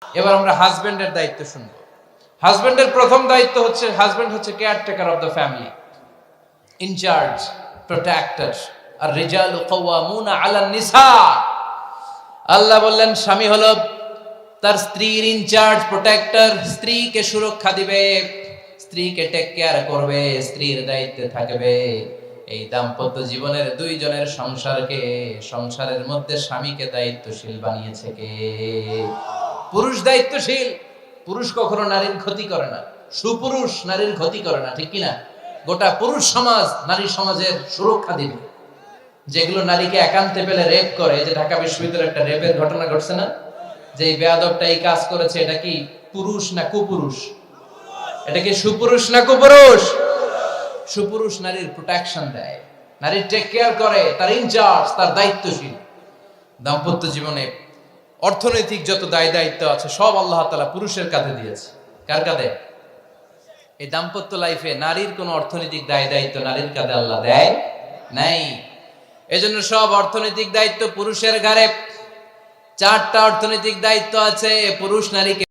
এবার আমরা হাজবেন্ডের দায়িত্ব শুনবো। হাজবেন্ডের প্রথম দায়িত্ব হচ্ছে, হাজবেন্ড হচ্ছে caretaker of the family, incharge, protector. আর রিজালু কাওয়ামুনা আলান নিসা। আল্লাহ বললেন স্বামী হলো তার স্ত্রীর ইনচার্জ, প্রোটেক্টর, স্ত্রীকে সুরক্ষা দিবে, স্ত্রীকে টেক কেয়ার করবে, স্ত্রীর দায়িত্বে থাকবে। এই দাম্পত্য জীবনের দুইজনের সংসারকে, সংসারের মধ্যে স্বামীকে দায়িত্বশীল বানিয়েছে কে? পুরুষ দায়িত্বশীল। পুরুষ কখনো নারীর ক্ষতি করে না, সুপুরুষ নারীর ক্ষতি করে না, ঠিক কিনা? গোটা পুরুষ সমাজ নারী সমাজের সুরক্ষা দিবে। যেগুলো নারীকে একান্তে পেলে রেপ করে, যে ঢাকা বিশ্ববিদ্যালয়ে একটা রেপের ঘটনা ঘটছে না, যে এই বেয়াদবটা এই কাজ করেছে, এটা কি পুরুষ না কুপুরুষ? এটা কি সুপুরুষ না কুপুরুষ? সুপুরুষ নারীর প্রোটেকশন দেয়, নারীর টেক কেয়ার করে, তার ইনচার্জ, তার দায়িত্বশীল। দাম্পত্য জীবনে অর্থনৈতিক যত দায় দায়িত্ব আছে সব আল্লাহ তাআলা পুরুষের কাঁধে দিয়েছে। কার কাঁধে? এই দাম্পত্য লাইফে নারীর কোনো অর্থনৈতিক দায় দায়িত্ব নারীর কাঁধে আল্লাহ দেয় নাই। এজন্য সব অর্থনৈতিক দায়িত্ব পুরুষের ঘাড়ে। 4টা অর্থনৈতিক দায়িত্ব আছে পুরুষ নারীকে